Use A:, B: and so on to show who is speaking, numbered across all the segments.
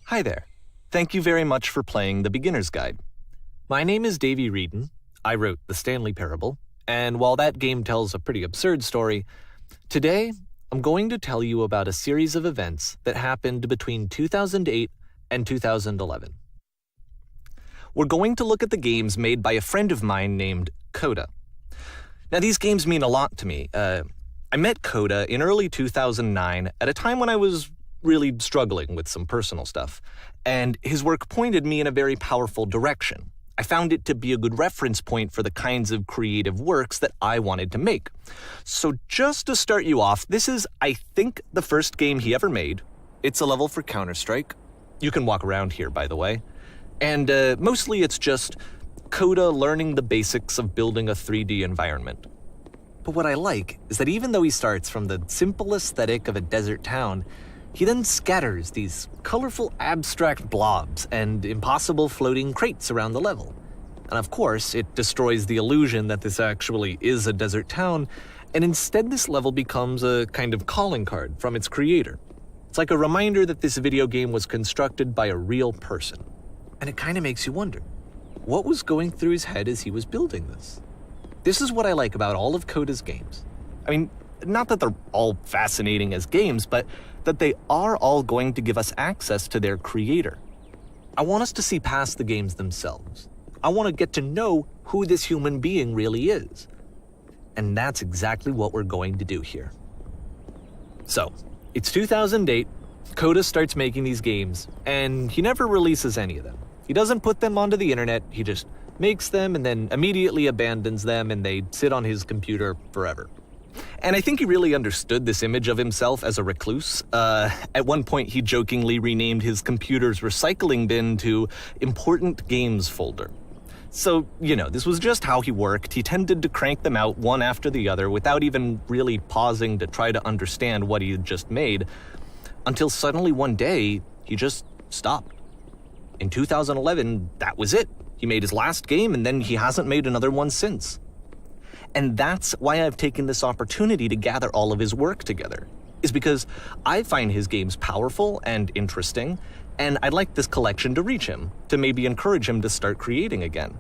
A: Hi there. Thank you very much for playing The Beginner's Guide. My name is Davey Wreden. I wrote the Stanley Parable, and while that game tells a pretty absurd story, today I'm going to tell you about a series of events that happened between 2008 and 2011. We're going to look at the games made by a friend of mine named Coda. Now, these games mean a lot to me. I met Coda in early 2009 at a time when I was really struggling with some personal stuff, and his work pointed me in a very powerful direction. I found it to be a good reference point for the kinds of creative works that I wanted to make. So just to start you off, this is, I think, the first game he ever made. It's a level for Counter-Strike. You can walk around here, by the way. And mostly it's just Coda learning the basics of building a 3D environment. But what I like is that even though he starts from the simple aesthetic of a desert town, he then scatters these colorful abstract blobs and impossible floating crates around the level. And of course, it destroys the illusion that this actually is a desert town, and instead this level becomes a kind of calling card from its creator. It's like a reminder that this video game was constructed by a real person. And it kind of makes you wonder, what was going through his head as he was building this? This is what I like about all of Coda's games. I mean, not that they're all fascinating as games, but that they are all going to give us access to their creator. I want us to see past the games themselves. I want to get to know who this human being really is. And that's exactly what we're going to do here. So, it's 2008, Coda starts making these games, and he never releases any of them. He doesn't put them onto the internet, he just makes them and then immediately abandons them, and they sit on his computer forever. And I think he really understood this image of himself as a recluse. At one point, he jokingly renamed his computer's recycling bin to Important Games Folder. So, this was just how he worked. He tended to crank them out one after the other without even really pausing to try to understand what he had just made, until suddenly one day, he just stopped. In 2011, that was it. He made his last game, and then he hasn't made another one since. And that's why I've taken this opportunity to gather all of his work together, is because I find his games powerful and interesting, and I'd like this collection to reach him, to maybe encourage him to start creating again.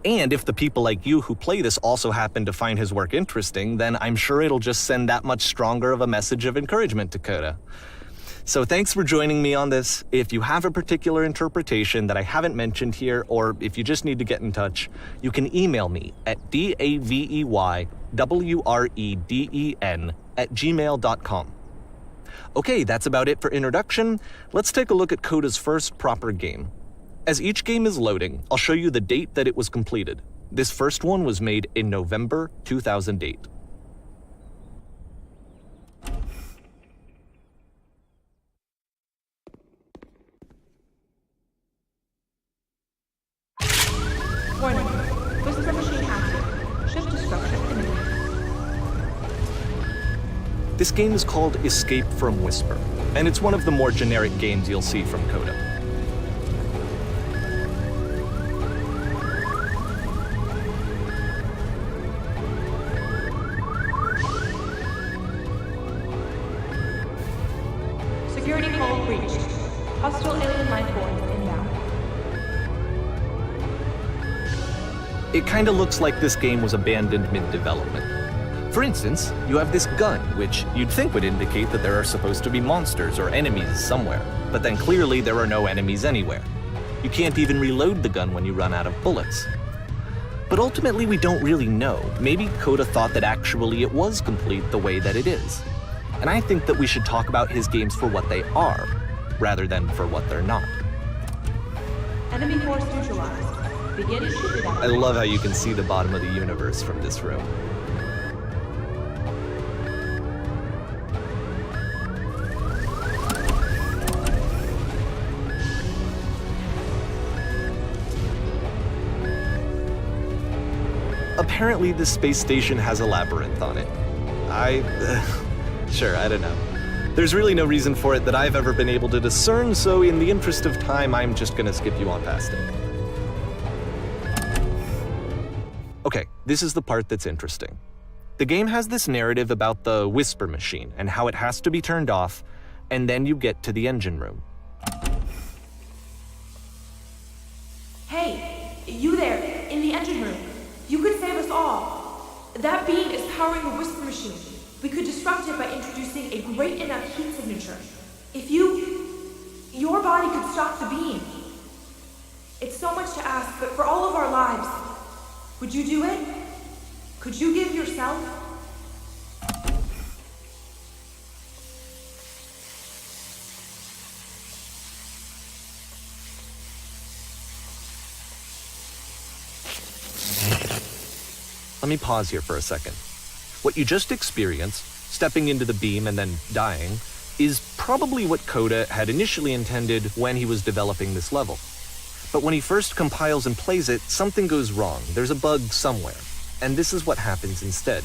A: And if the people like you who play this also happen to find his work interesting, then I'm sure it'll just send that much stronger of a message of encouragement to Coda. So thanks for joining me on this. If you have a particular interpretation that I haven't mentioned here, or if you just need to get in touch, you can email me at daveywreden@gmail.com. Okay, that's about it for introduction. Let's take a look at Coda's first proper game. As each game is loading, I'll show you the date that it was completed. This first one was made in November 2008.
B: Warning. Whisper machine active. Shift to structure imminent.
A: This game is called Escape from Whisper, and it's one of the more generic games you'll see from Coda.
B: Security call breached. Hostile alien life form inbound.
A: It kinda looks like this game was abandoned mid-development. For instance, you have this gun, which you'd think would indicate that there are supposed to be monsters or enemies somewhere, but then clearly there are no enemies anywhere. You can't even reload the gun when you run out of bullets. But ultimately we don't really know. Maybe Coda thought that actually it was complete the way that it is. And I think that we should talk about his games for what they are, rather than for what they're not.
B: Enemy force neutralized. Begin ship evacuation.
A: I love how you can see the bottom of the universe from this room. Apparently, this space station has a labyrinth on it. Sure, I don't know. There's really no reason for it that I've ever been able to discern, so in the interest of time, I'm just gonna skip you on past it. Okay, this is the part that's interesting. The game has this narrative about the whisper machine and how it has to be turned off, and then you get to the engine room.
B: You there, in the engine room. You could save us all. That beam is powering the whisper machine. We could disrupt it by introducing a great enough heat signature. If your body could stop the beam. It's so much to ask, but for all of our lives, would you do it? Could you give yourself?
A: Let me pause here for a second. What you just experienced, stepping into the beam and then dying, is probably what Coda had initially intended when he was developing this level. But when he first compiles and plays it, something goes wrong. There's a bug somewhere. And this is what happens instead.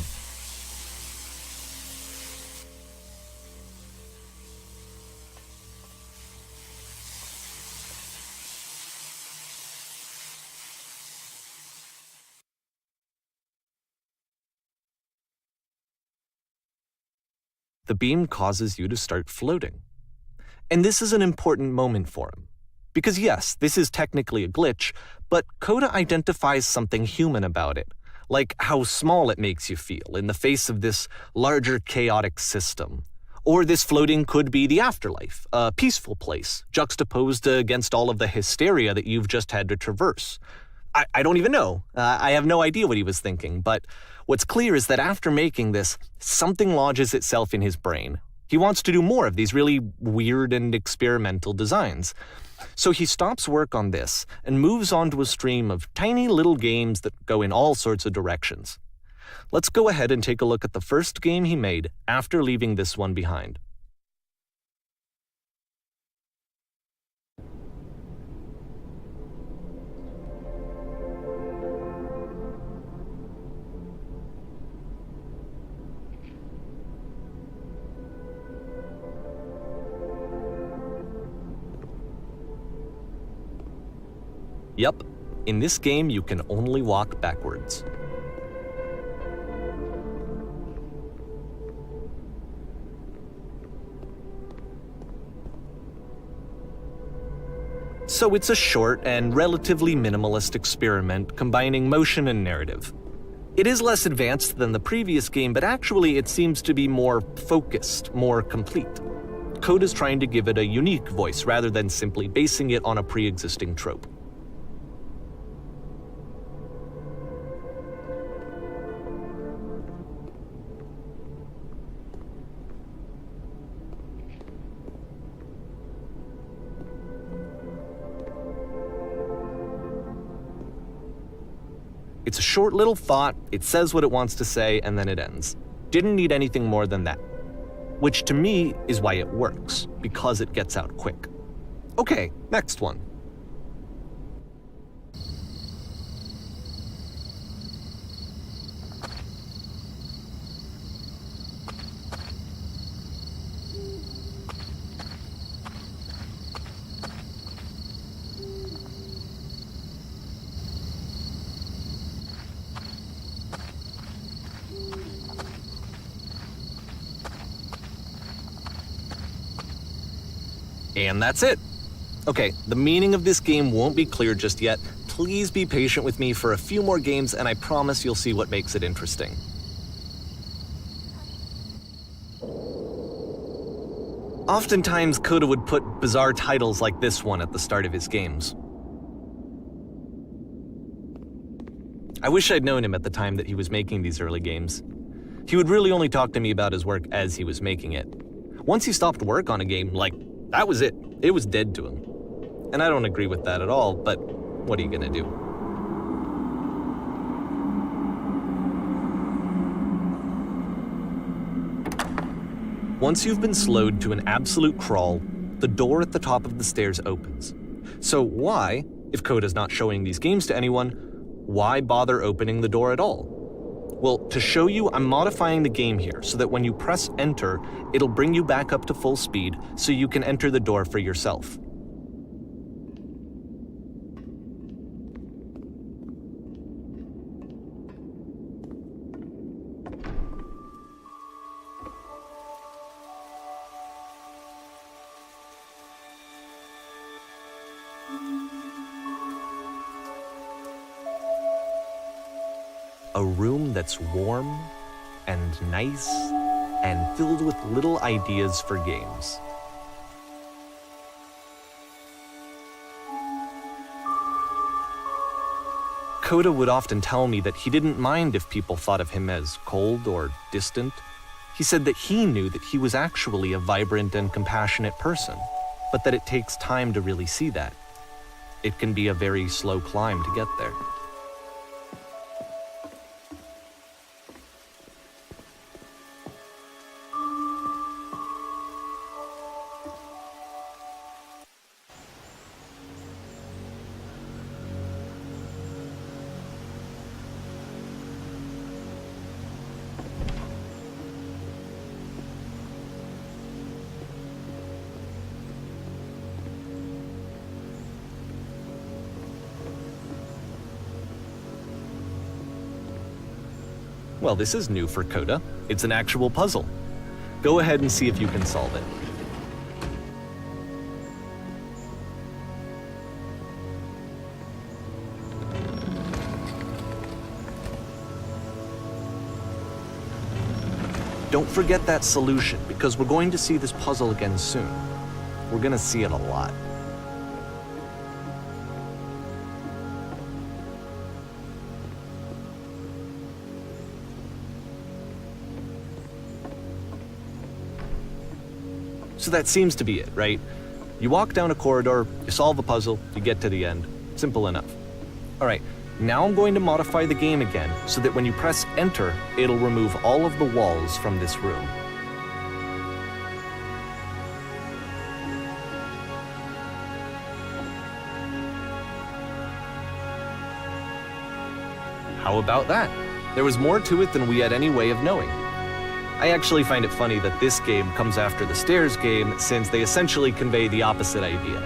A: The beam causes you to start floating. And this is an important moment for him. Because yes, this is technically a glitch, but Coda identifies something human about it, like how small it makes you feel in the face of this larger chaotic system. Or this floating could be the afterlife, a peaceful place, juxtaposed against all of the hysteria that you've just had to traverse. I don't even know. I have no idea what he was thinking, but what's clear is that after making this, something lodges itself in his brain. He wants to do more of these really weird and experimental designs. So he stops work on this and moves on to a stream of tiny little games that go in all sorts of directions. Let's go ahead and take a look at the first game he made after leaving this one behind. Yep, in this game you can only walk backwards. So it's a short and relatively minimalist experiment combining motion and narrative. It is less advanced than the previous game, but actually it seems to be more focused, more complete. Coda's trying to give it a unique voice rather than simply basing it on a pre-existing trope. It's a short little thought, it says what it wants to say, and then it ends. Didn't need anything more than that. Which to me is why it works, because it gets out quick. Okay, next one. And that's it. Okay, the meaning of this game won't be clear just yet. Please be patient with me for a few more games, and I promise you'll see what makes it interesting. Oftentimes, Coda would put bizarre titles like this one at the start of his games. I wish I'd known him at the time that he was making these early games. He would really only talk to me about his work as he was making it. Once he stopped work on a game, that was it. It was dead to him. And I don't agree with that at all, but what are you gonna do? Once you've been slowed to an absolute crawl, the door at the top of the stairs opens. So why, if Coda's not showing these games to anyone, why bother opening the door at all? Well, to show you, I'm modifying the game here so that when you press enter, it'll bring you back up to full speed so you can enter the door for yourself. a room that's warm and nice and filled with little ideas for games. Coda would often tell me that he didn't mind if people thought of him as cold or distant. He said that he knew that he was actually a vibrant and compassionate person, but that it takes time to really see that. It can be a very slow climb to get there. Well, this is new for Coda. It's an actual puzzle. Go ahead and see if you can solve it. Don't forget that solution, because we're going to see this puzzle again soon. We're going to see it a lot. So that seems to be it, right? You walk down a corridor, you solve a puzzle, you get to the end. Simple enough. All right, now I'm going to modify the game again so that when you press enter, it'll remove all of the walls from this room. How about that? There was more to it than we had any way of knowing. I actually find it funny that this game comes after the Stairs game, since they essentially convey the opposite idea.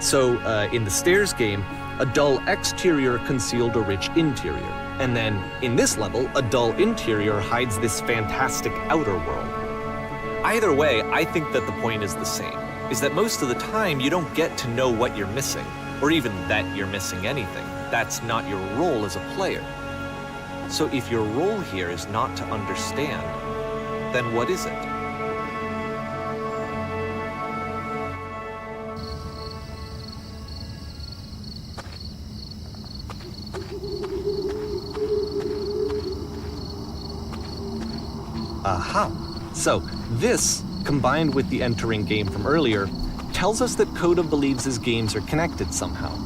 A: So, in the Stairs game, a dull exterior concealed a rich interior. And then, in this level, a dull interior hides this fantastic outer world. Either way, I think that the point is the same, is that most of the time you don't get to know what you're missing, or even that you're missing anything. That's not your role as a player. So if your role here is not to understand, then what is it? Aha! So, this, combined with the entering game from earlier, tells us that Coda believes his games are connected somehow.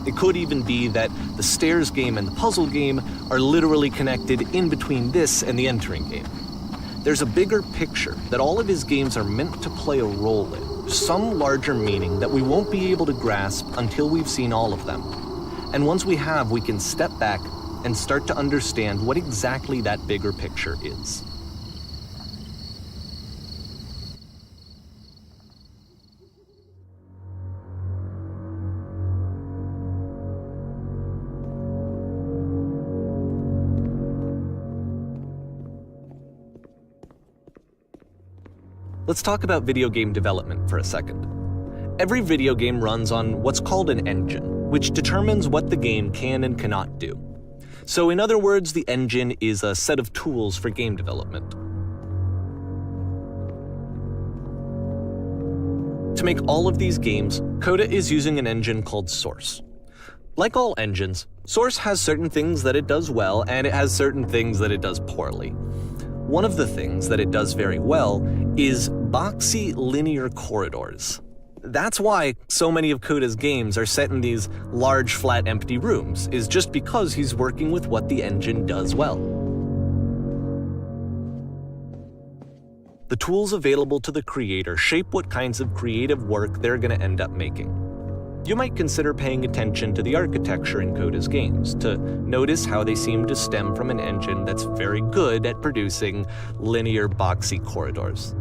A: It could even be that the Stairs game and the puzzle game are literally connected in between this and the entering game. There's a bigger picture that all of his games are meant to play a role in, some larger meaning that we won't be able to grasp until we've seen all of them. And once we have, we can step back and start to understand what exactly that bigger picture is. Let's talk about video game development for a second. Every video game runs on what's called an engine, which determines what the game can and cannot do. So in other words, the engine is a set of tools for game development. To make all of these games, Coda is using an engine called Source. Like all engines, Source has certain things that it does well, and it has certain things that it does poorly. One of the things that it does very well is boxy linear corridors. That's why so many of Coda's games are set in these large, flat, empty rooms, is just because he's working with what the engine does well. The tools available to the creator shape what kinds of creative work they're going to end up making. You might consider paying attention to the architecture in Coda's games, to notice how they seem to stem from an engine that's very good at producing linear, boxy corridors.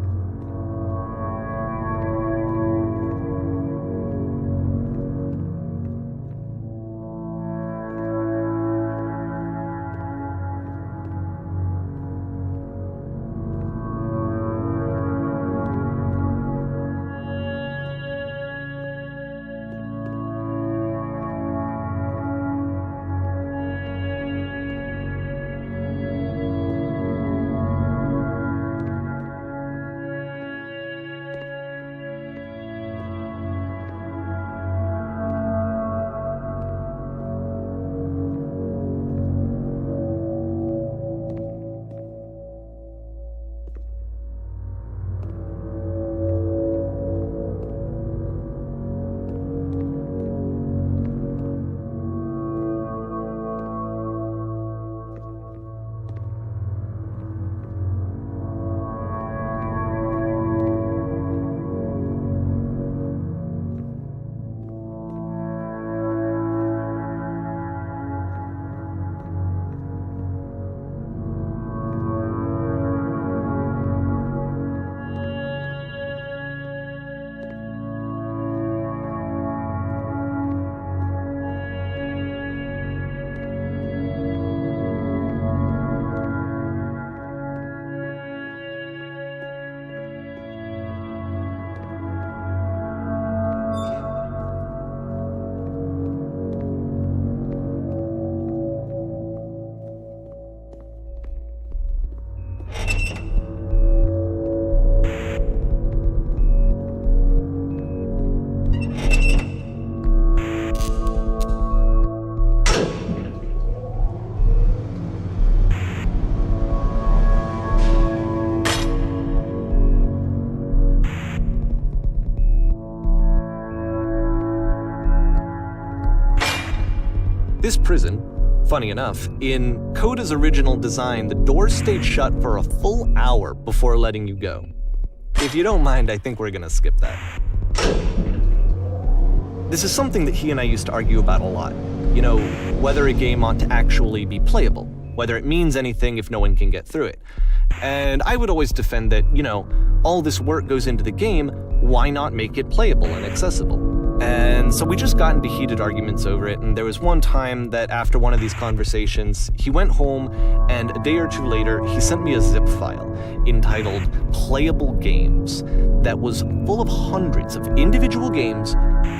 A: This prison, funny enough, in Coda's original design, the doors stayed shut for a full hour before letting you go. If you don't mind, I think we're gonna skip that. This is something that he and I used to argue about a lot. You know, whether a game ought to actually be playable, whether it means anything if no one can get through it. And I would always defend that, you know, all this work goes into the game, why not make it playable and accessible? And so we just got into heated arguments over it, and there was one time that after one of these conversations, he went home, and a day or two later, he sent me a zip file entitled Playable Games that was full of hundreds of individual games,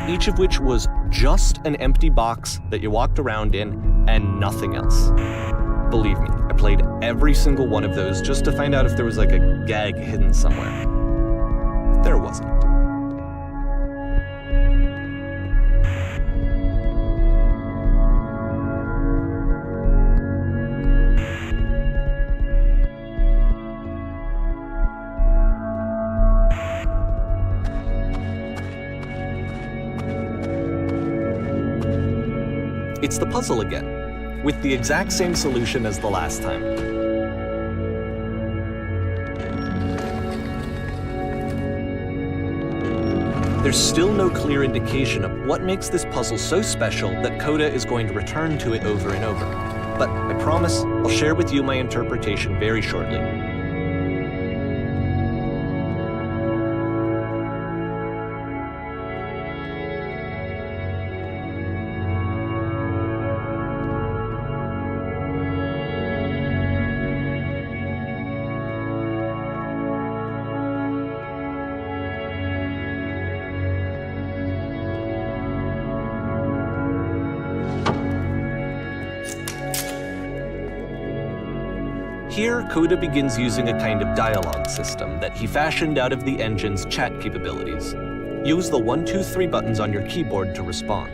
A: each of which was just an empty box that you walked around in and nothing else. Believe me, I played every single one of those just to find out if there was like a gag hidden somewhere. There wasn't. It's the puzzle again, with the exact same solution as the last time. There's still no clear indication of what makes this puzzle so special that Coda is going to return to it over and over. But I promise I'll share with you my interpretation very shortly. Here, Coda begins using a kind of dialogue system that he fashioned out of the engine's chat capabilities. Use the 1, 2, 3 buttons on your keyboard to respond.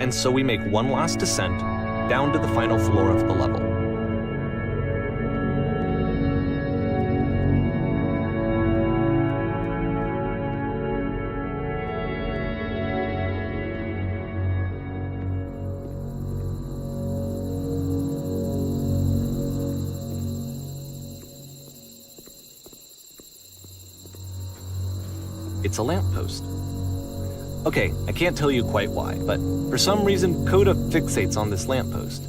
A: And so we make one last descent down to the final floor of the level. It's a lamppost. Okay, I can't tell you quite why, but for some reason, Coda fixates on this lamppost.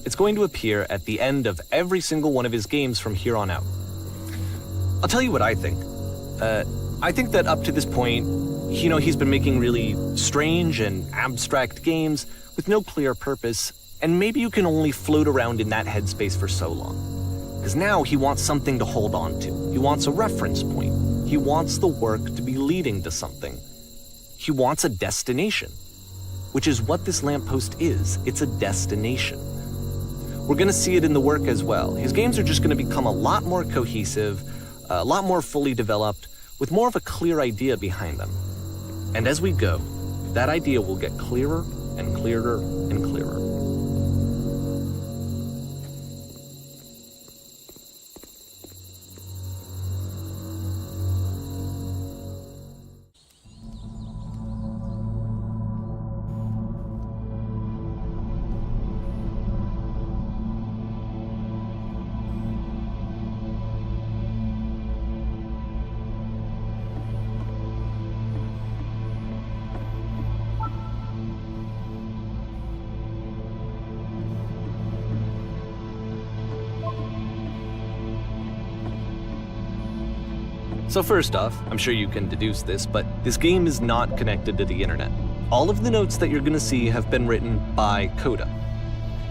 A: It's going to appear at the end of every single one of his games from here on out. I'll tell you what I think. I think that up to this point, he's been making really strange and abstract games with no clear purpose, and maybe you can only float around in that headspace for so long. Because now he wants something to hold on to. He wants a reference point. He wants the work to be leading to something. He wants a destination, which is what this lamppost is. It's a destination. We're going to see it in the work as well. His games are just going to become a lot more cohesive, a lot more fully developed, with more of a clear idea behind them. And as we go, that idea will get clearer and clearer and clearer. So first off, I'm sure you can deduce this, but this game is not connected to the internet. All of the notes that you're going to see have been written by Coda.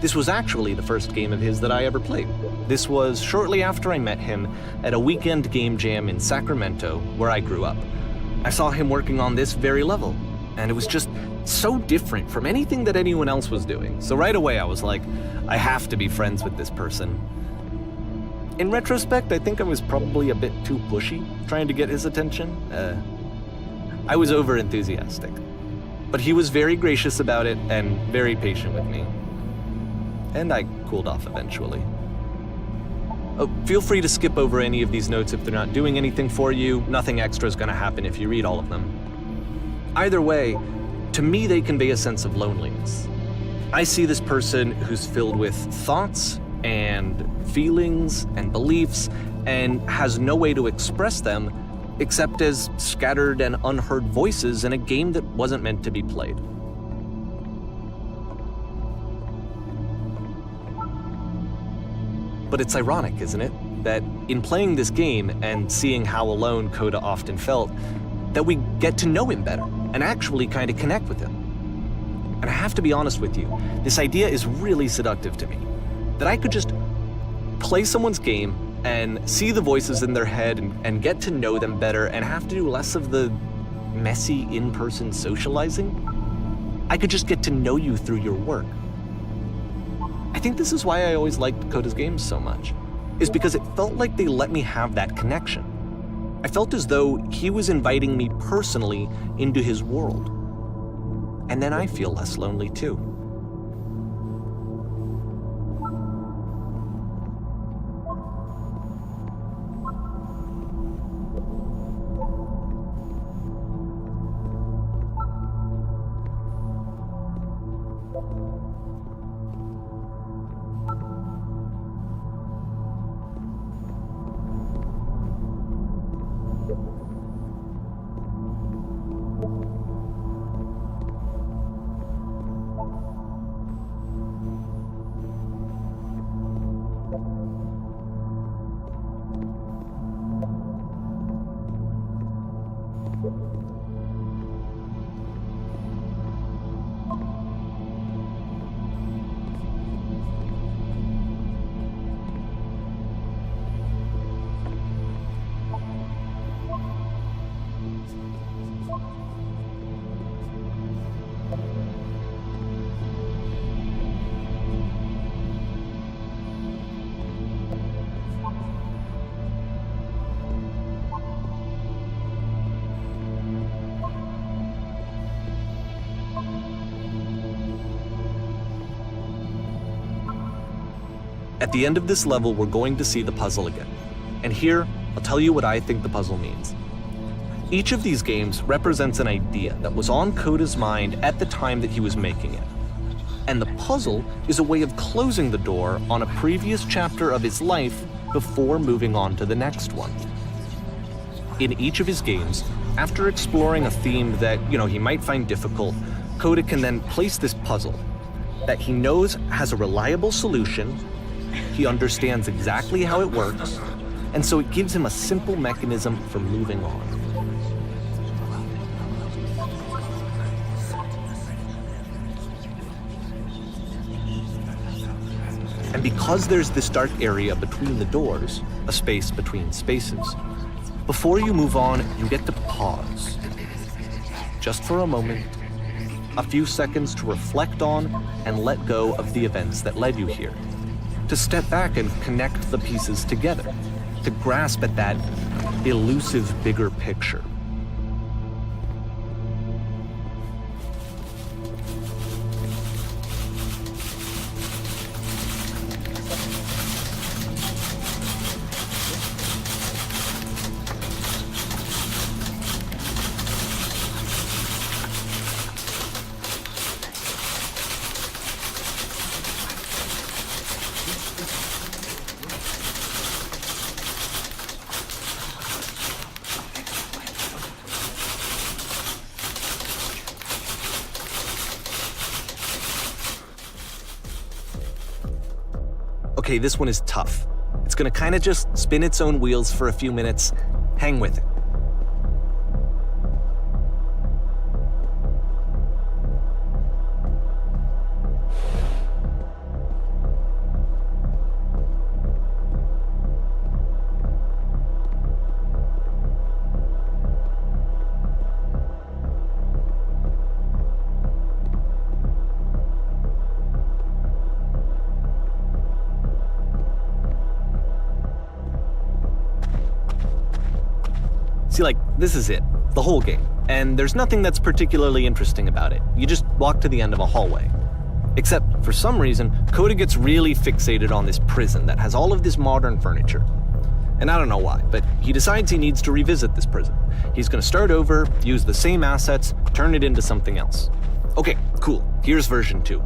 A: This was actually the first game of his that I ever played. This was shortly after I met him at a weekend game jam in Sacramento, where I grew up. I saw him working on this very level, and it was just so different from anything that anyone else was doing. So right away I was like, I have to be friends with this person. In retrospect, I think I was probably a bit too pushy, trying to get his attention. I was over-enthusiastic. But he was very gracious about it and very patient with me. And I cooled off eventually. Oh, feel free to skip over any of these notes if they're not doing anything for you. Nothing extra is going to happen if you read all of them. Either way, to me they convey a sense of loneliness. I see this person who's filled with thoughts and feelings and beliefs and has no way to express them except as scattered and unheard voices in a game that wasn't meant to be played. But it's ironic, isn't it, that in playing this game and seeing how alone Coda often felt, that we get to know him better and actually kind of connect with him. And I have to be honest with you, this idea is really seductive to me. That I could just play someone's game and see the voices in their head and get to know them better and have to do less of the messy in-person socializing. I could just get to know you through your work. I think this is why I always liked Coda's games so much, is because it felt like they let me have that connection. I felt as though he was inviting me personally into his world. And then I feel less lonely too. At the end of this level, we're going to see the puzzle again. And here, I'll tell you what I think the puzzle means. Each of these games represents an idea that was on Coda's mind at the time that he was making it. And the puzzle is a way of closing the door on a previous chapter of his life before moving on to the next one. In each of his games, after exploring a theme that, he might find difficult, Coda can then place this puzzle that he knows has a reliable solution, he understands exactly how it works, and so it gives him a simple mechanism for moving on. And because there's this dark area between the doors, a space between spaces, before you move on, you get to pause. Just for a moment, a few seconds to reflect on and let go of the events that led you here. To step back and connect the pieces together. To grasp at that elusive bigger picture. Okay, this one is tough. It's gonna kind of just spin its own wheels for a few minutes. Hang with it. See, like, this is it, the whole game, and there's nothing that's particularly interesting about it. You just walk to the end of a hallway. Except, for some reason, Coda gets really fixated on this prison that has all of this modern furniture. And I don't know why, but he decides he needs to revisit this prison. He's gonna start over, use the same assets, turn it into something else. Okay, cool, here's version 2.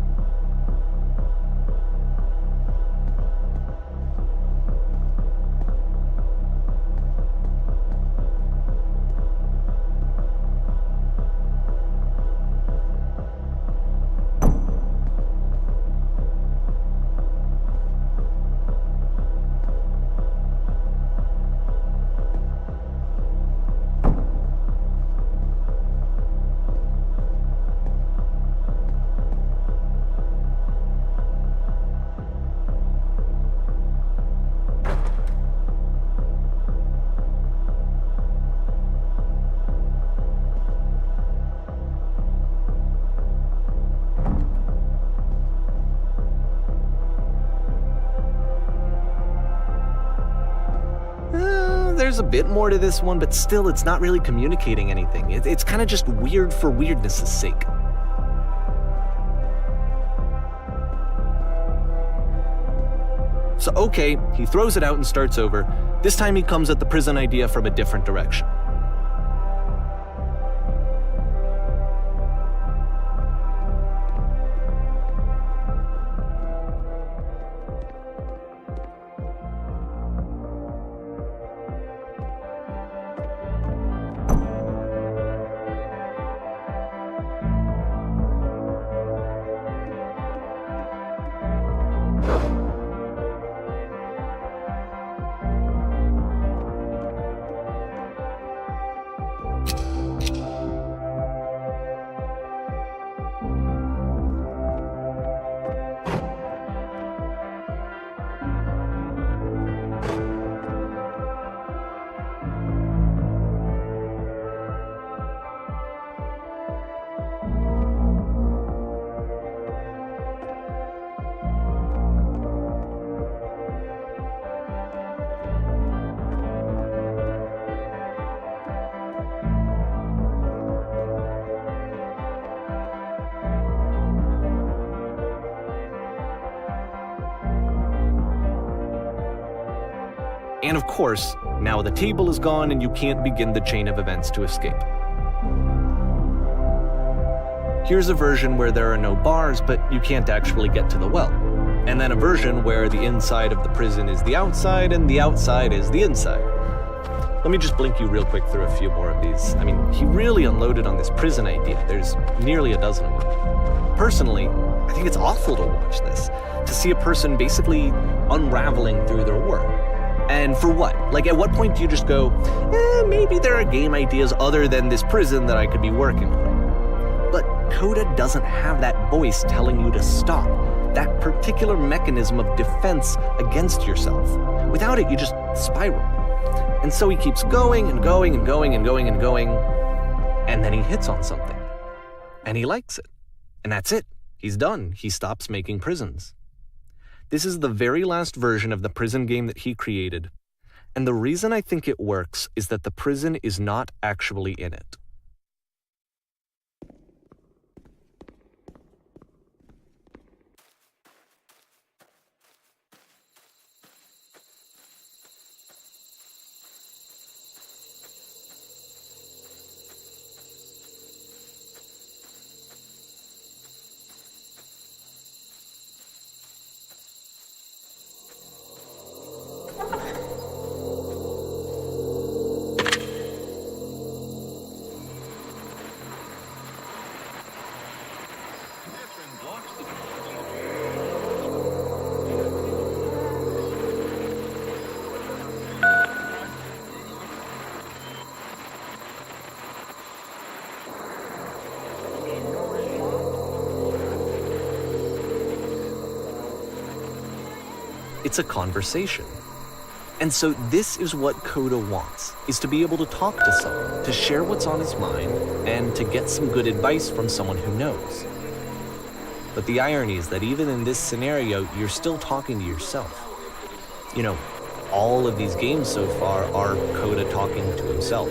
A: There's a bit more to this one, but still it's not really communicating anything. It's kind of just weird for weirdness' sake. So okay, he throws it out and starts over. This time he comes at the prison idea from a different direction. And of course, now the table is gone and you can't begin the chain of events to escape. Here's a version where there are no bars, but you can't actually get to the well. And then a version where the inside of the prison is the outside and the outside is the inside. Let me just blink you real quick through a few more of these. I mean, he really unloaded on this prison idea. There's nearly a dozen of them. Personally, I think it's awful to watch this, to see a person basically unraveling through their work. And for what? Like, at what point do you just go, maybe there are game ideas other than this prison that I could be working on? But Coda doesn't have that voice telling you to stop, that particular mechanism of defense against yourself. Without it, you just spiral. And so he keeps going and going and going and going and going, and then he hits on something. And he likes it. And that's it. He's done. He stops making prisons. This is the very last version of the prison game that he created. And the reason I think it works is that the prison is not actually in it. It's a conversation. And so this is what Coda wants, is to be able to talk to someone, to share what's on his mind, and to get some good advice from someone who knows. But the irony is that even in this scenario, you're still talking to yourself. You know, all of these games so far are Coda talking to himself.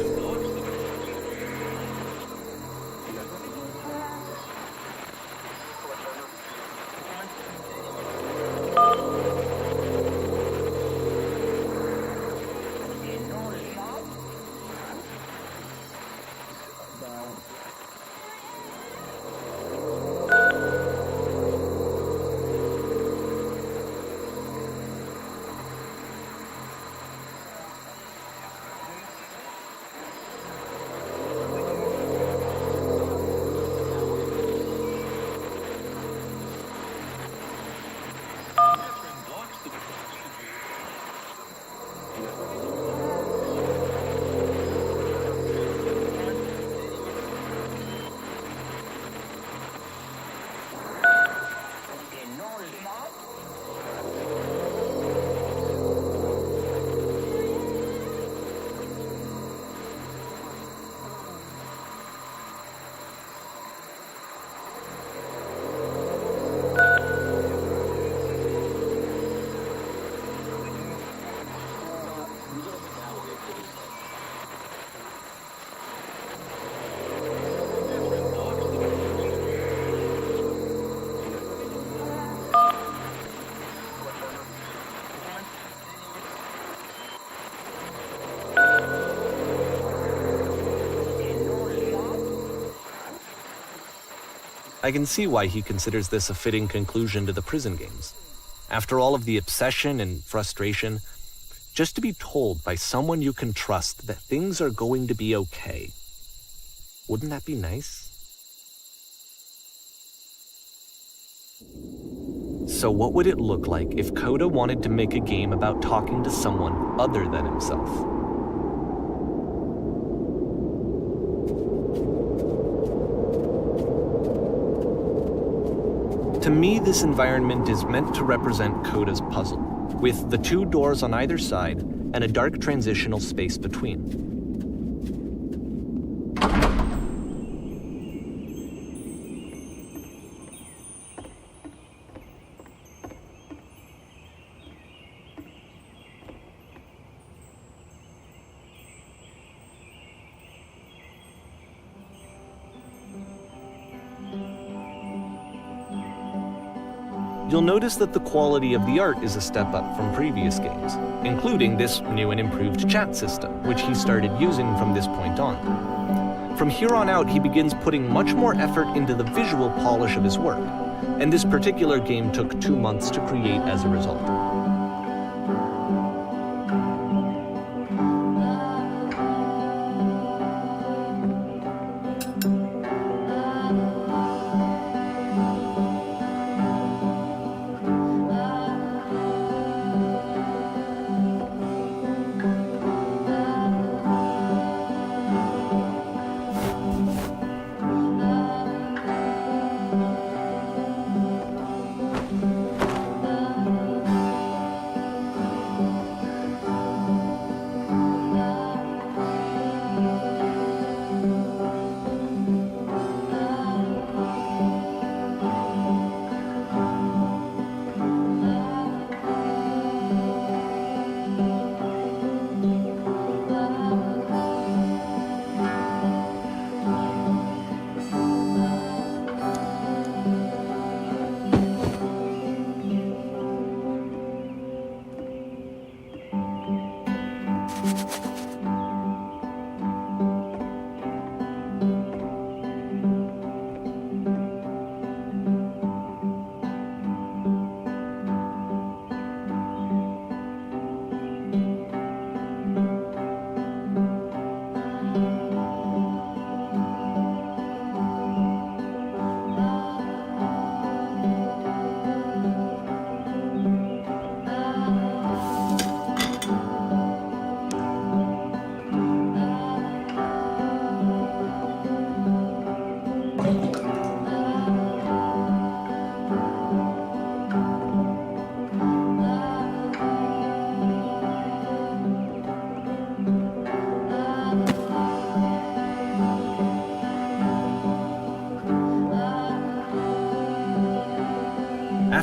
A: I can see why he considers this a fitting conclusion to the prison games. After all of the obsession and frustration, just to be told by someone you can trust that things are going to be okay. Wouldn't that be nice? So what would it look like if Coda wanted to make a game about talking to someone other than himself? To me, this environment is meant to represent Coda's puzzle, with the two doors on either side and a dark transitional space between. You'll notice that the quality of the art is a step up from previous games, including this new and improved chat system, which he started using from this point on. From here on out, he begins putting much more effort into the visual polish of his work, and this particular game took 2 months to create as a result.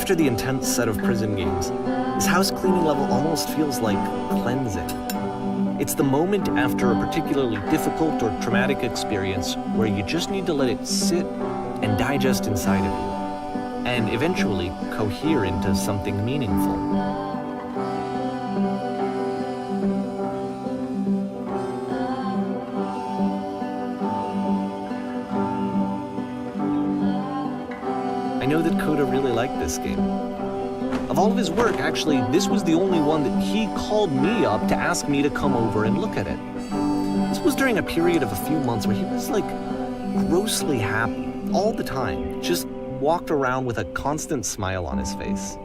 A: After the intense set of prison games, this house cleaning level almost feels like cleansing. It's the moment after a particularly difficult or traumatic experience where you just need to let it sit and digest inside of you, and eventually cohere into something meaningful. I know that Coda really liked this game. Of all of his work, actually, this was the only one that he called me up to ask me to come over and look at it. This was during a period of a few months where he was like grossly happy all the time, just walked around with a constant smile on his face.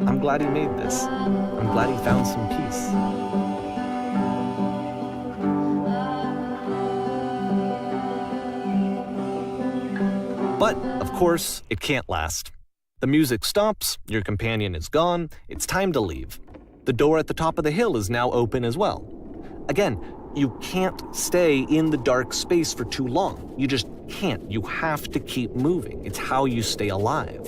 A: I'm glad he made this. I'm glad he found some peace. But, of course, it can't last. The music stops, your companion is gone, it's time to leave. The door at the top of the hill is now open as well. Again, you can't stay in the dark space for too long. You just can't. You have to keep moving. It's how you stay alive.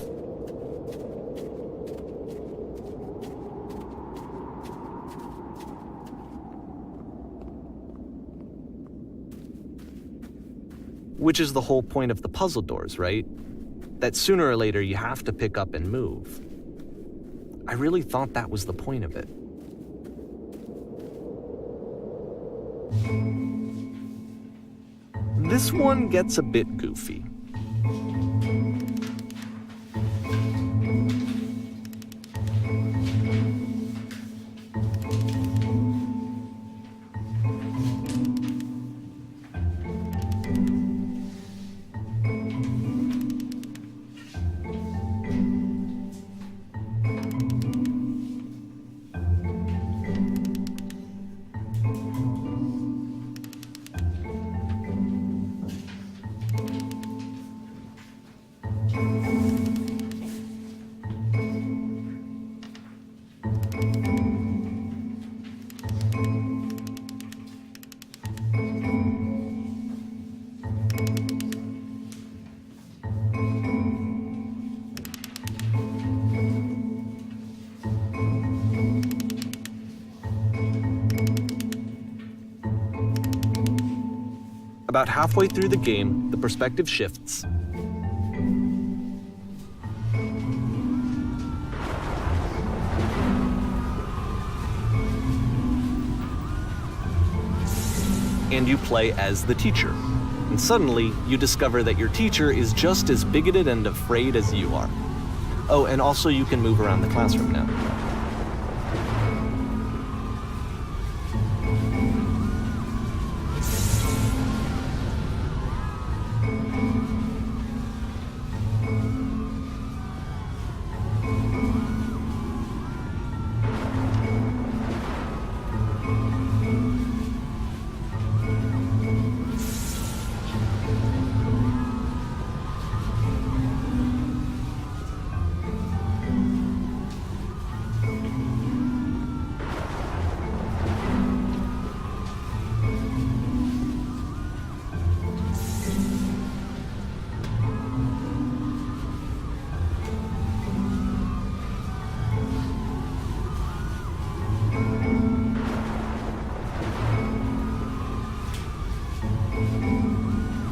A: Which is the whole point of the puzzle doors, right? That sooner or later you have to pick up and move. I really thought that was the point of it. This one gets a bit goofy. About halfway through the game, the perspective shifts. And you play as the teacher. And suddenly, you discover that your teacher is just as bigoted and afraid as you are. Oh, and also you can move around the classroom now.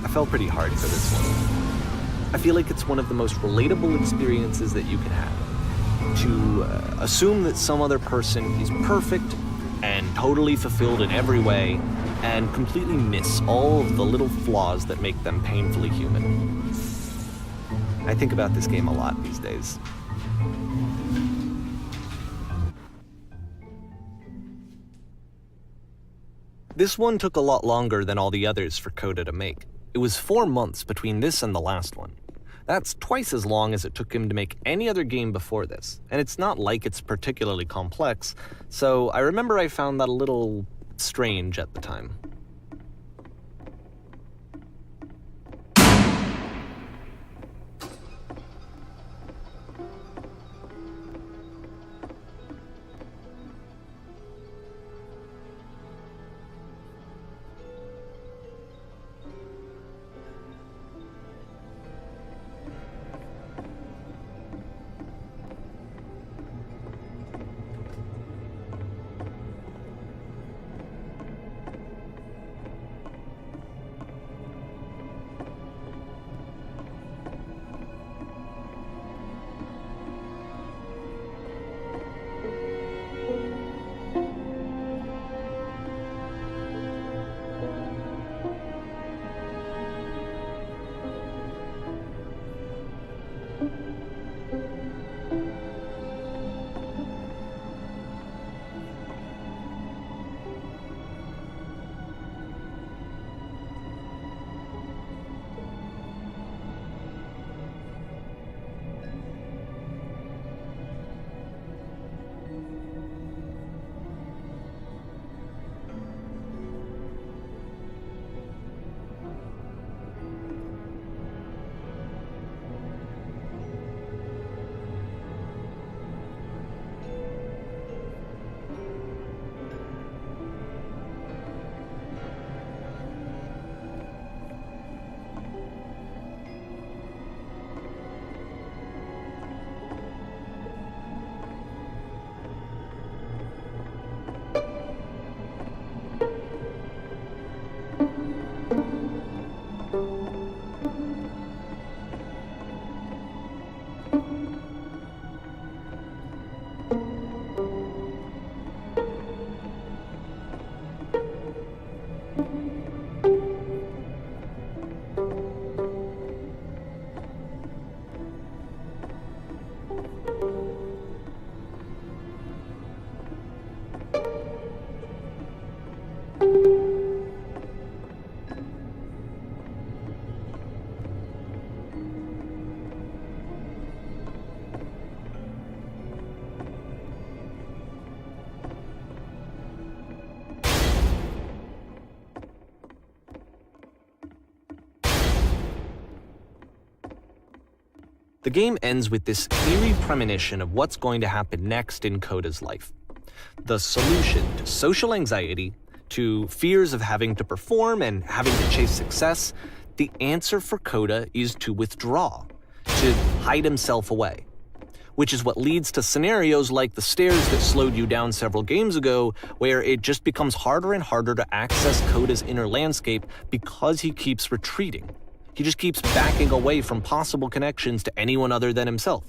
A: I fell pretty hard for this one. I feel like it's one of the most relatable experiences that you can have. To assume that some other person is perfect and totally fulfilled in every way, and completely miss all of the little flaws that make them painfully human. I think about this game a lot these days. This one took a lot longer than all the others for Coda to make. It was 4 months between this and the last one. That's twice as long as it took him to make any other game before this, and it's not like it's particularly complex, so I remember I found that a little strange at the time. The game ends with this eerie premonition of what's going to happen next in Coda's life. The solution to social anxiety, to fears of having to perform and having to chase success, the answer for Coda is to withdraw, to hide himself away. Which is what leads to scenarios like the stairs that slowed you down several games ago, where it just becomes harder and harder to access Coda's inner landscape because he keeps retreating. He just keeps backing away from possible connections to anyone other than himself.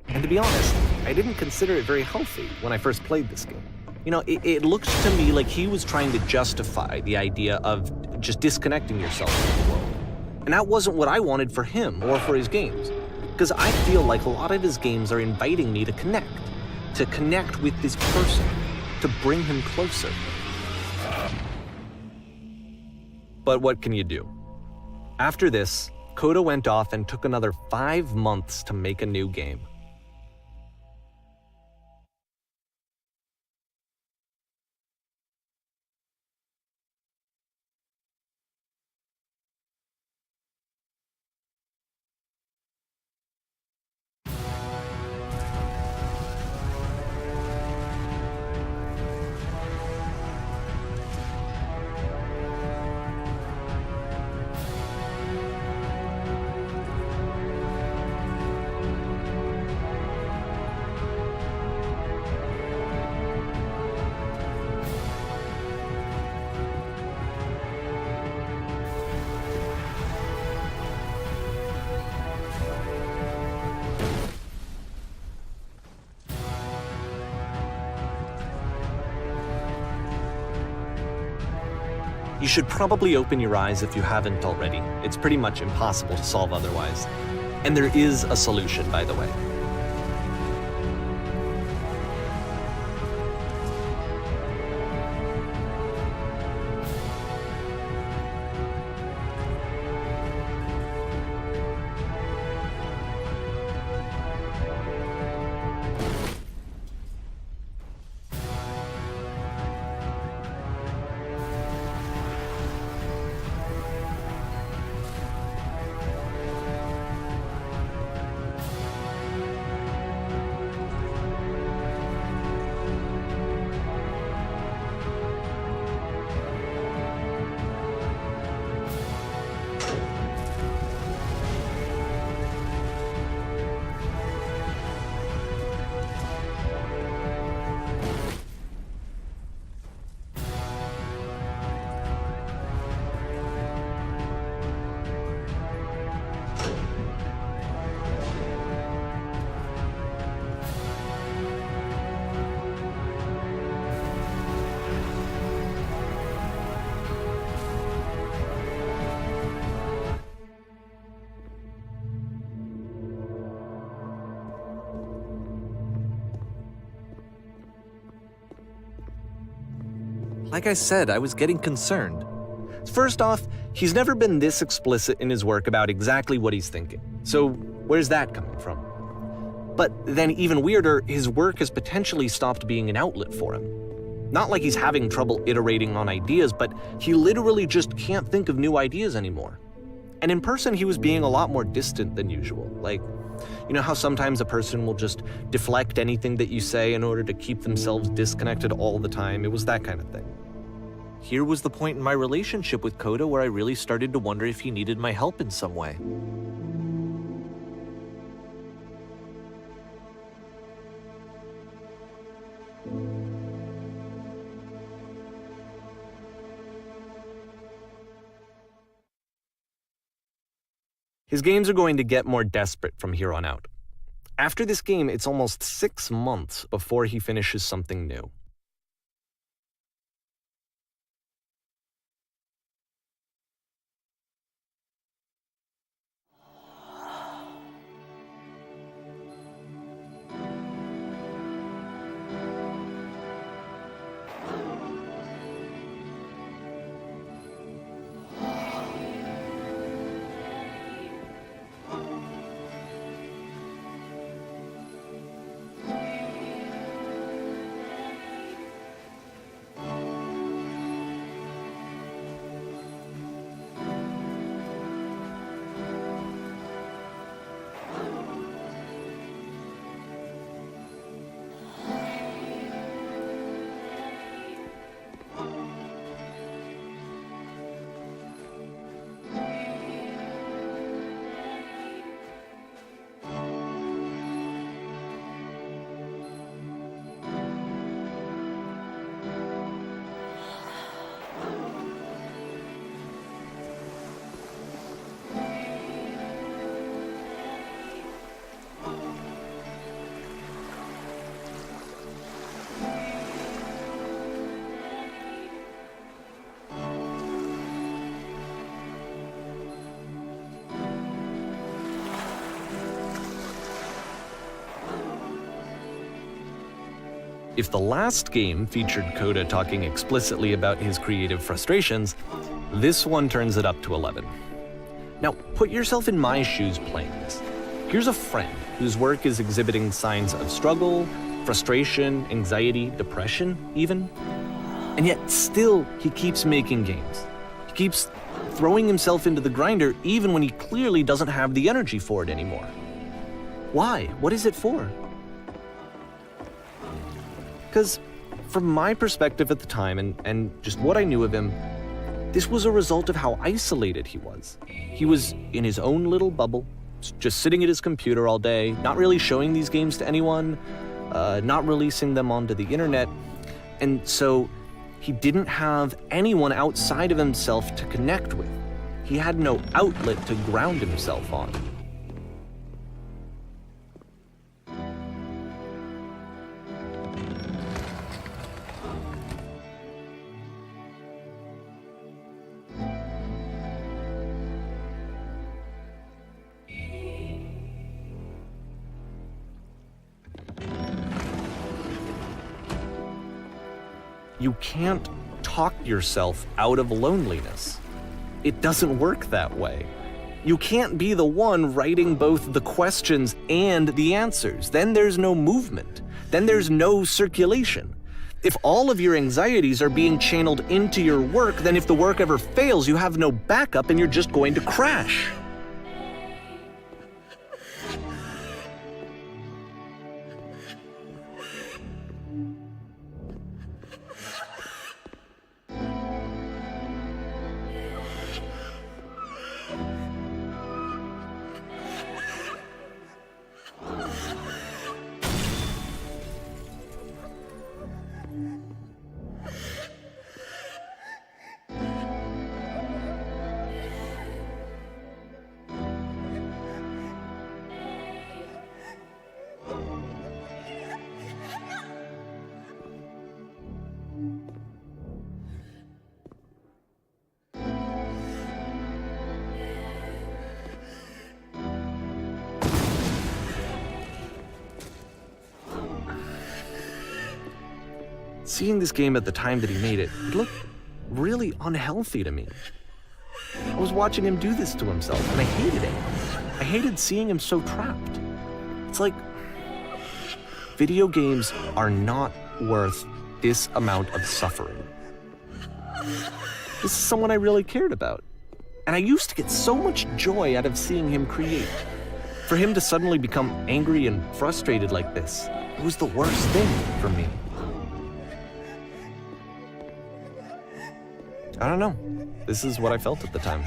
A: And to be honest, I didn't consider it very healthy when I first played this game. You know, it looked to me like he was trying to justify the idea of just disconnecting yourself from the world. And that wasn't what I wanted for him or for his games. Because I feel like a lot of his games are inviting me to connect with this person, to bring him closer. But what can you do? After this, Coda went off and took another 5 months to make a new game. You should probably open your eyes if you haven't already. It's pretty much impossible to solve otherwise. And there is a solution, by the way. Like I said, I was getting concerned. First off, he's never been this explicit in his work about exactly what he's thinking. So where's that coming from? But then even weirder, his work has potentially stopped being an outlet for him. Not like he's having trouble iterating on ideas, but he literally just can't think of new ideas anymore. And in person, he was being a lot more distant than usual. Like, you know how sometimes a person will just deflect anything that you say in order to keep themselves disconnected all the time? It was that kind of thing. Here was the point in my relationship with Coda where I really started to wonder if he needed my help in some way. His games are going to get more desperate from here on out. After this game, it's almost 6 months before he finishes something new. If the last game featured Coda talking explicitly about his creative frustrations, this one turns it up to 11. Now, put yourself in my shoes playing this. Here's a friend whose work is exhibiting signs of struggle, frustration, anxiety, depression, even. And yet still, he keeps making games. He keeps throwing himself into the grinder even when he clearly doesn't have the energy for it anymore. Why? What is it for? Because from my perspective at the time and just what I knew of him, this was a result of how isolated he was. He was in his own little bubble, just sitting at his computer all day, not really showing these games to anyone, not releasing them onto the internet, and so he didn't have anyone outside of himself to connect with. He had no outlet to ground himself on. You can't talk yourself out of loneliness. It doesn't work that way. You can't be the one writing both the questions and the answers. Then there's no movement. Then there's no circulation. If all of your anxieties are being channeled into your work, then if the work ever fails, you have no backup and you're just going to crash. Seeing this game at the time that he made it, it looked really unhealthy to me. I was watching him do this to himself, and I hated it. I hated seeing him so trapped. It's like, video games are not worth this amount of suffering. This is someone I really cared about. And I used to get so much joy out of seeing him create. For him to suddenly become angry and frustrated like this, it was the worst thing for me. I don't know. This is what I felt at the time.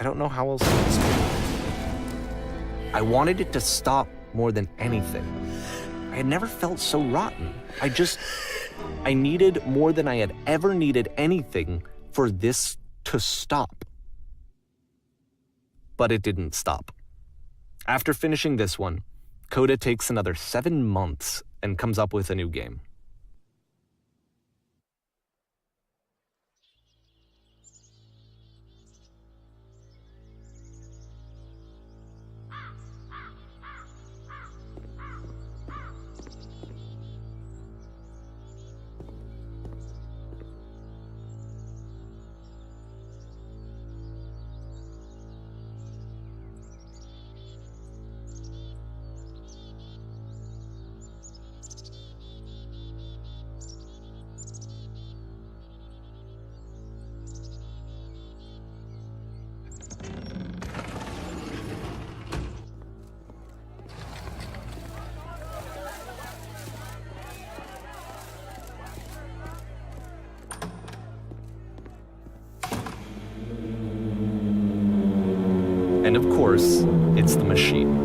A: I don't know how else to explain it. I wanted it to stop more than anything. I had never felt so rotten. I needed more than I had ever needed anything for this to stop. But it didn't stop. After finishing this one, Coda takes another 7 months and comes up with a new game. And of course, it's the machine.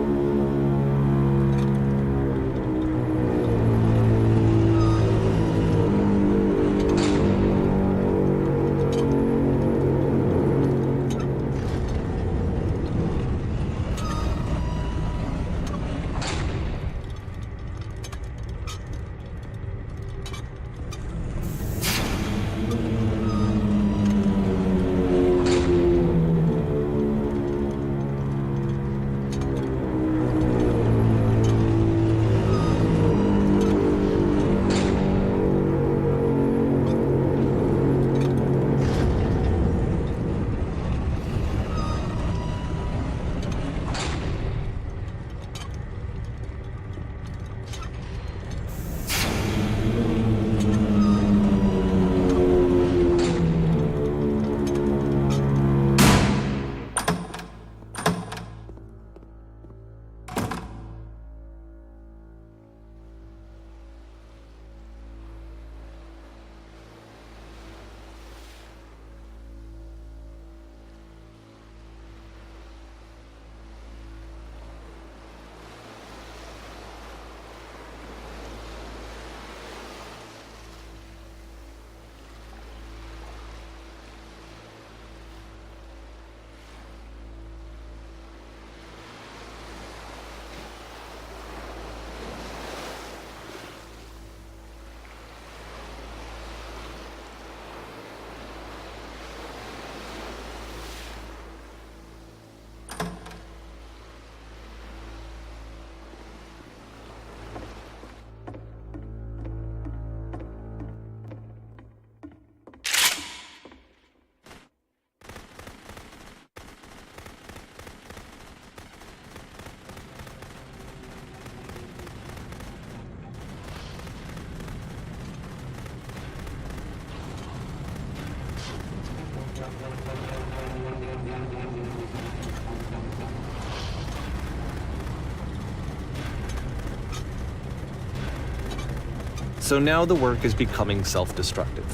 A: So now the work is becoming self-destructive.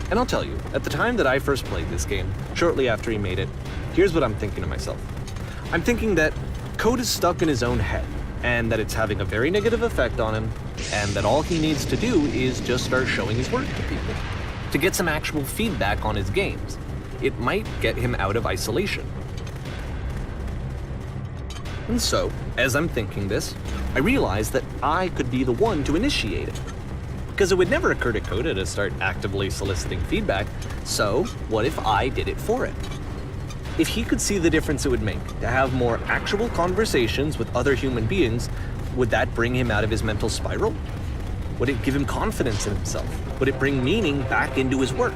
A: And I'll tell you, at the time that I first played this game, shortly after he made it, here's what I'm thinking to myself. I'm thinking that Code is stuck in his own head, and that it's having a very negative effect on him, and that all he needs to do is just start showing his work to people, to get some actual feedback on his games. It might get him out of isolation. And so, as I'm thinking this, I realize that I could be the one to initiate it. Because it would never occur to Coda to start actively soliciting feedback, so what if I did it for him? If he could see the difference it would make to have more actual conversations with other human beings, would that bring him out of his mental spiral? Would it give him confidence in himself? Would it bring meaning back into his work?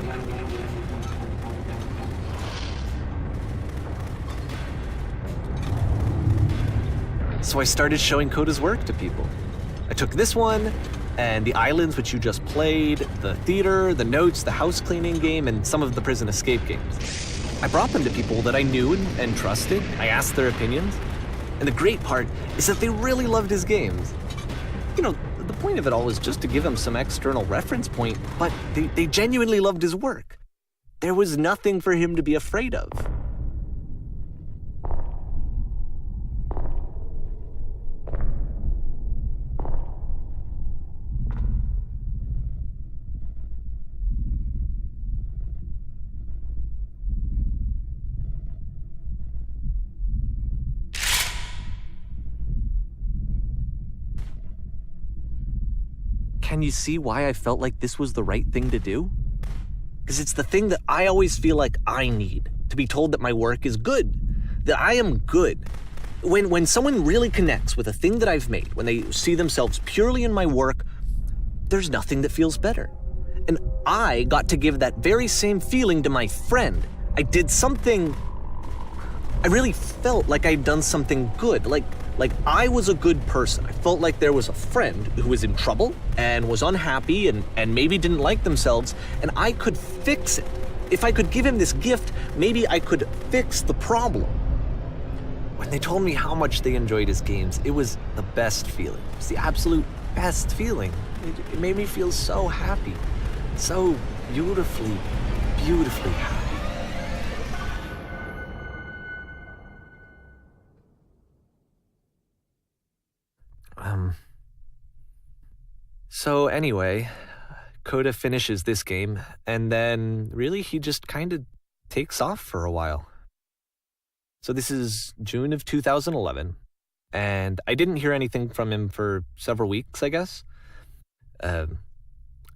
A: So I started showing Coda's work to people. I took this one, and the islands which you just played, the theater, the notes, the house cleaning game, and some of the prison escape games. I brought them to people that I knew and trusted. I asked their opinions. And the great part is that they really loved his games. You know, the point of it all was just to give him some external reference point, but they genuinely loved his work. There was nothing for him to be afraid of. Can you see why I felt like this was the right thing to do? Because it's the thing that I always feel like I need, to be told that my work is good, that I am good. When someone really connects with a thing that I've made, when they see themselves purely in my work, there's nothing that feels better. And I got to give that very same feeling to my friend. I did something, I really felt like I'd done something good, like I was a good person. I felt like there was a friend who was in trouble and was unhappy and maybe didn't like themselves, and I could fix it. If I could give him this gift, maybe I could fix the problem. When they told me how much they enjoyed his games, it was the best feeling. It was the absolute best feeling. It made me feel so happy, so beautifully, beautifully happy. So anyway, Coda finishes this game, and then really he just kind of takes off for a while. So this is June of 2011, and I didn't hear anything from him for several weeks, I guess. And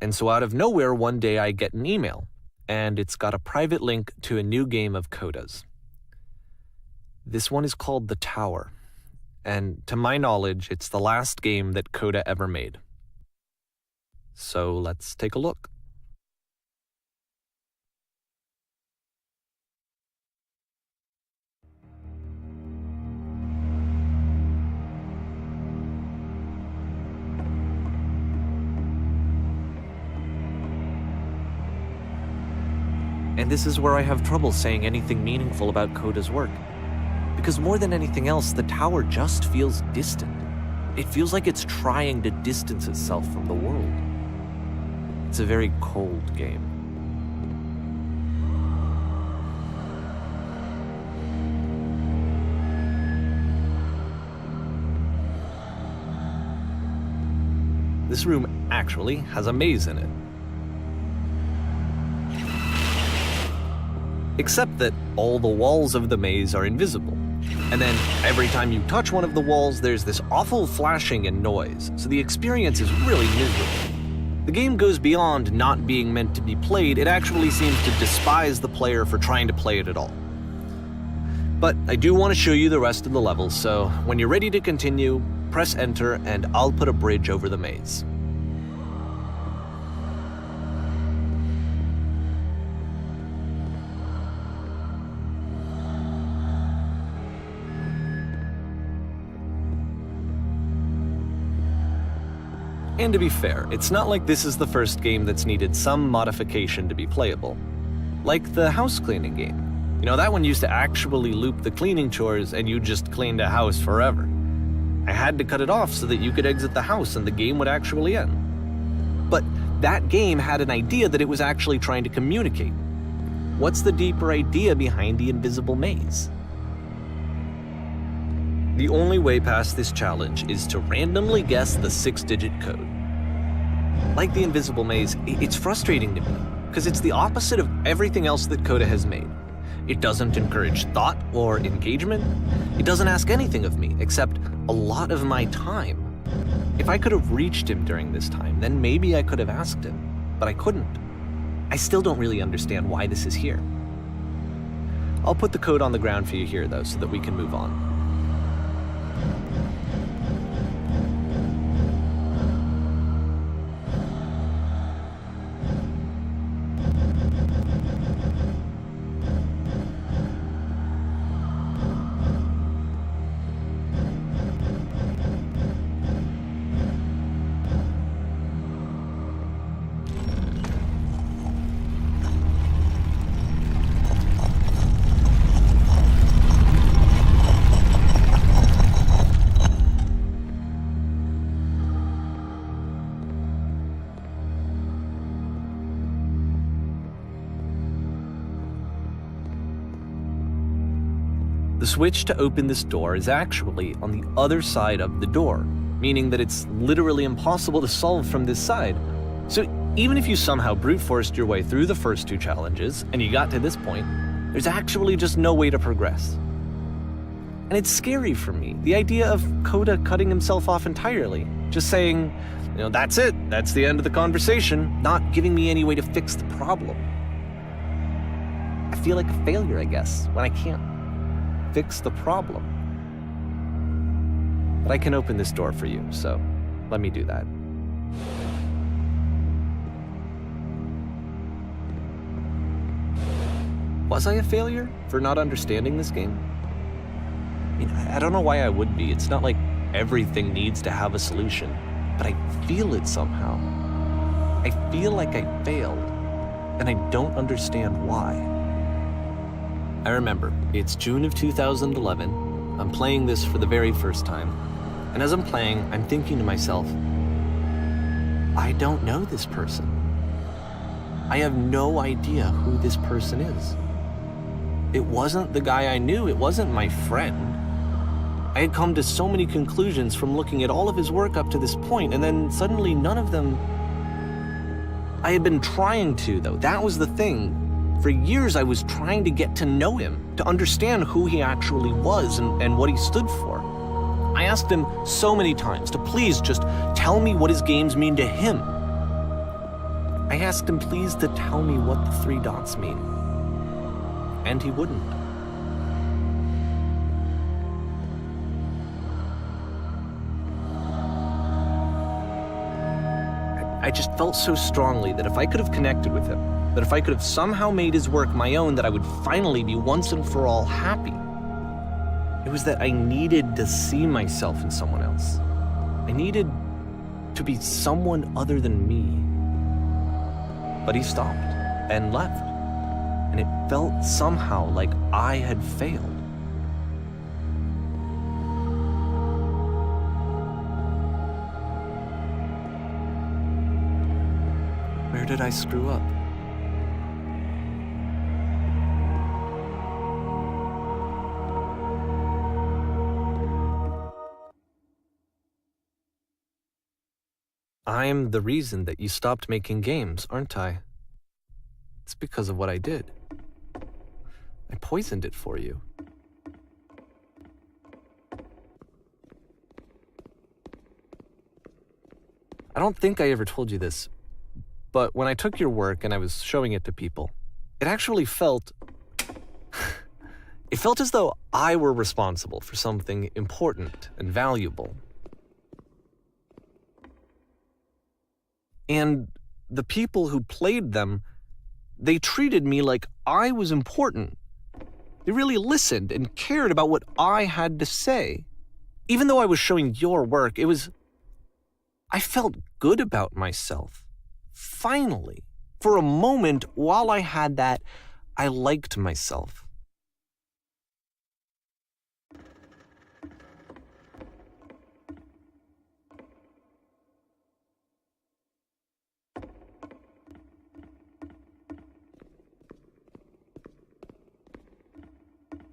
A: so out of nowhere, one day I get an email, and it's got a private link to a new game of Coda's. This one is called The Tower, and to my knowledge, it's the last game that Coda ever made. So let's take a look. And this is where I have trouble saying anything meaningful about Coda's work. Because more than anything else, The Tower just feels distant. It feels like it's trying to distance itself from the world. It's a very cold game. This room actually has a maze in it. Except that all the walls of the maze are invisible. And then every time you touch one of the walls, there's this awful flashing and noise, so the experience is really miserable. The game goes beyond not being meant to be played, it actually seems to despise the player for trying to play it at all. But I do want to show you the rest of the levels, so when you're ready to continue, press enter and I'll put a bridge over the maze. And to be fair, it's not like this is the first game that's needed some modification to be playable. Like the house cleaning game. You know, that one used to actually loop the cleaning chores and you just cleaned a house forever. I had to cut it off so that you could exit the house and the game would actually end. But that game had an idea that it was actually trying to communicate. What's the deeper idea behind the invisible maze? The only way past this challenge is to randomly guess the 6-digit code. Like the invisible maze, it's frustrating to me because it's the opposite of everything else that Coda has made. It doesn't encourage thought or engagement. It doesn't ask anything of me except a lot of my time. If I could have reached him during this time, then maybe I could have asked him, but I couldn't. I still don't really understand why this is here. I'll put the code on the ground for you here, though, so that we can move on. The switch to open this door is actually on the other side of the door, meaning that it's literally impossible to solve from this side. So even if you somehow brute forced your way through the first 2 challenges and you got to this point, there's actually just no way to progress. And it's scary for me, the idea of Coda cutting himself off entirely, just saying, you know, that's it, that's the end of the conversation, not giving me any way to fix the problem. I feel like a failure, I guess, when I can't fix the problem. But I can open this door for you, so let me do that. Was I a failure for not understanding this game? I mean, I don't know why I would be. It's not like everything needs to have a solution, but I feel it somehow. I feel like I failed, and I don't understand why. I remember, it's June of 2011, I'm playing this for the very first time, and as I'm playing, I'm thinking to myself, I don't know this person. I have no idea who this person is. It wasn't the guy I knew, it wasn't my friend. I had come to so many conclusions from looking at all of his work up to this point, and then suddenly none of them... I had been trying to, though, that was the thing. For years, I was trying to get to know him, to understand who he actually was and what he stood for. I asked him so many times to please just tell me what his games mean to him. I asked him please to tell me what the 3 dots mean. And he wouldn't. I just felt so strongly that if I could have connected with him, that if I could have somehow made his work my own, that I would finally be once and for all happy. It was that I needed to see myself in someone else. I needed to be someone other than me. But he stopped and left, and it felt somehow like I had failed. Where did I screw up? I'm the reason that you stopped making games, aren't I? It's because of what I did. I poisoned it for you. I don't think I ever told you this, but when I took your work and I was showing it to people, it actually felt... it felt as though I were responsible for something important and valuable. And the people who played them, they treated me like I was important. They really listened and cared about what I had to say. Even though I was showing your work, I felt good about myself. Finally, for a moment, while I had that I liked myself.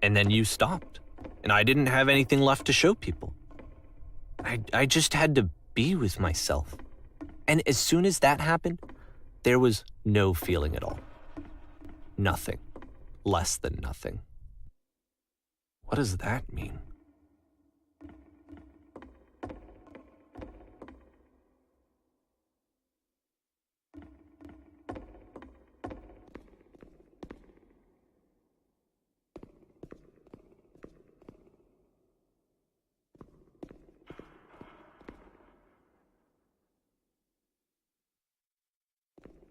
A: And then you stopped, and I didn't have anything left to show people. I just had to be with myself. And as soon as that happened, there was no feeling at all. Nothing. Less than nothing. What does that mean?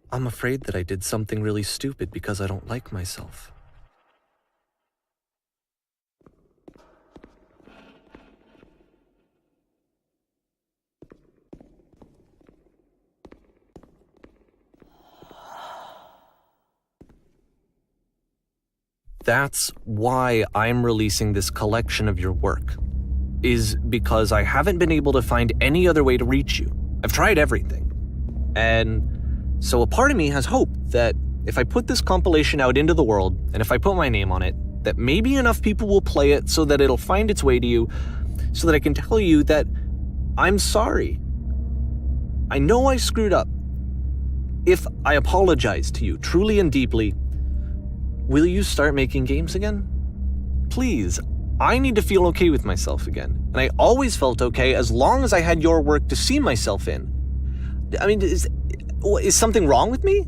A: I'm afraid that I did something really stupid because I don't like myself. That's why I'm releasing this collection of your work, is because I haven't been able to find any other way to reach you. I've tried everything. And so a part of me has hope that if I put this compilation out into the world, and if I put my name on it, that maybe enough people will play it so that it'll find its way to you, so that I can tell you that I'm sorry. I know I screwed up. If I apologize to you truly and deeply, will you start making games again? Please, I need to feel okay with myself again. And I always felt okay as long as I had your work to see myself in. I mean, is something wrong with me?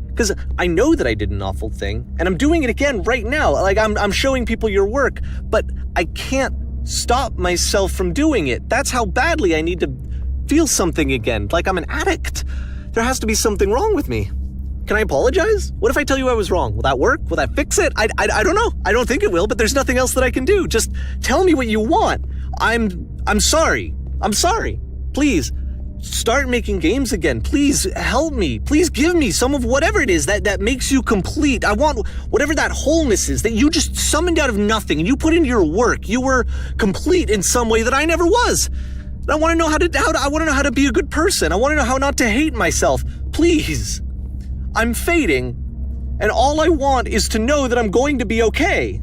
A: Because I know that I did an awful thing, and I'm doing it again right now. Like, I'm showing people your work, but I can't stop myself from doing it. That's how badly I need to feel something again, like I'm an addict. There has to be something wrong with me. Can I apologize? What if I tell you I was wrong? Will that work? Will that fix it? I don't know. I don't think it will, but there's nothing else that I can do. Just tell me what you want. I'm sorry. I'm sorry. Please, start making games again. Please help me. Please give me some of whatever it is that makes you complete. I want whatever that wholeness is that you just summoned out of nothing and you put into your work. You were complete in some way that I never was. I want to know how to be a good person. I want to know how not to hate myself. Please. I'm fading, and all I want is to know that I'm going to be okay.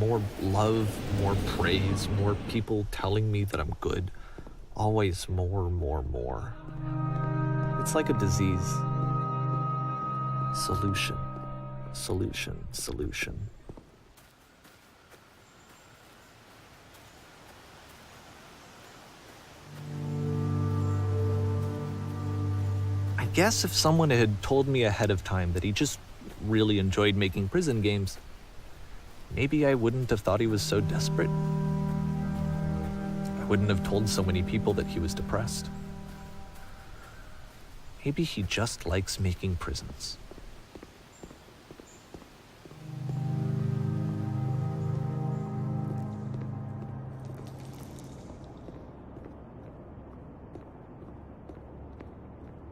A: More love, more praise, more people telling me that I'm good. Always more. It's like a disease. Solution. I guess if someone had told me ahead of time that he just really enjoyed making prison games, maybe I wouldn't have thought he was so desperate. I wouldn't have told so many people that he was depressed. Maybe he just likes making prisons.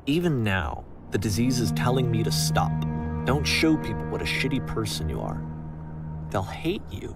A: Even now, the disease is telling me to stop. Don't show people what a shitty person you are. They'll hate you.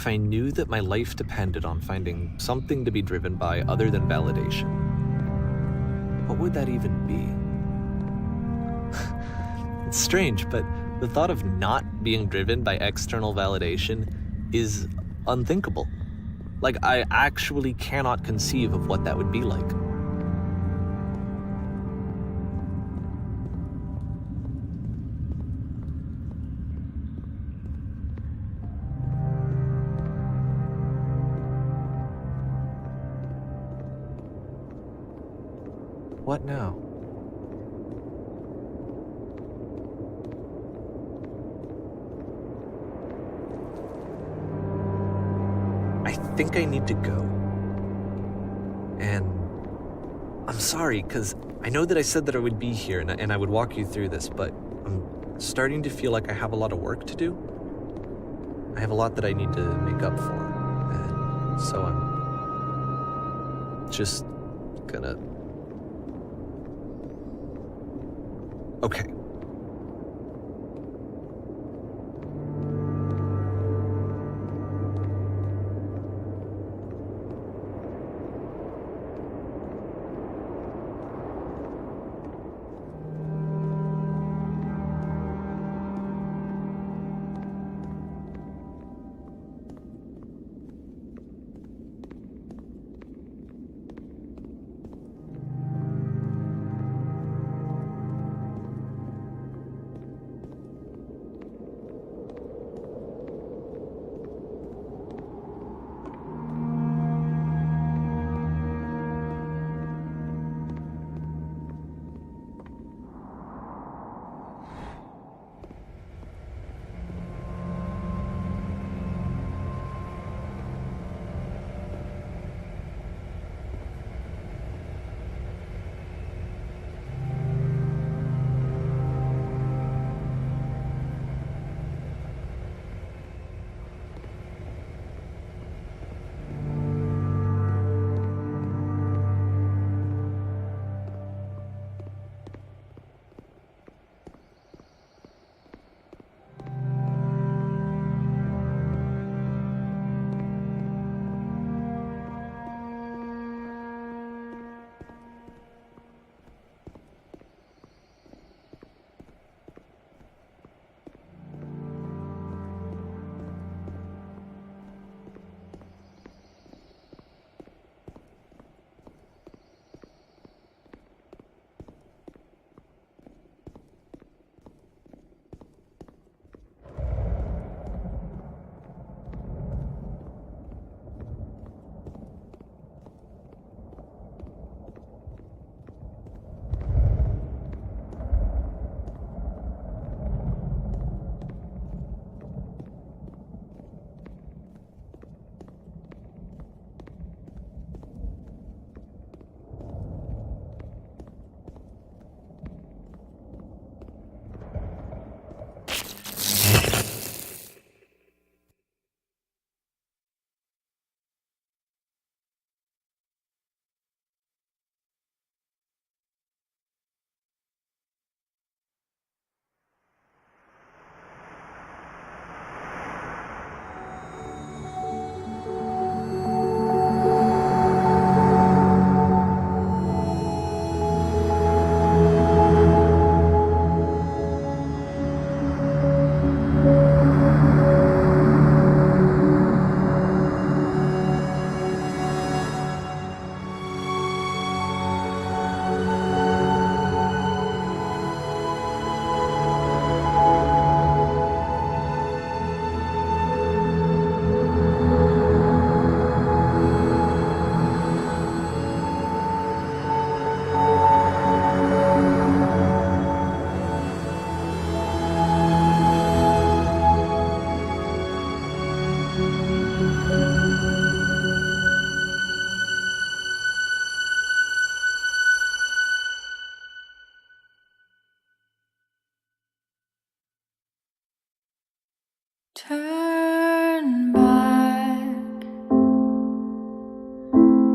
A: if I knew that my life depended on finding something to be driven by other than validation, what would that even be? It's strange, but the thought of not being driven by external validation is unthinkable. Like, I actually cannot conceive of what that would be like. What now? I think I need to go. And I'm sorry, because I know that I said that I would be here and I would walk you through this, but I'm starting to feel like I have a lot of work to do. I have a lot that I need to make up for. And so I'm just gonna... Okay.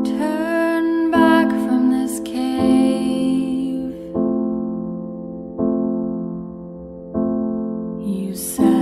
C: Turn back from this cave. You said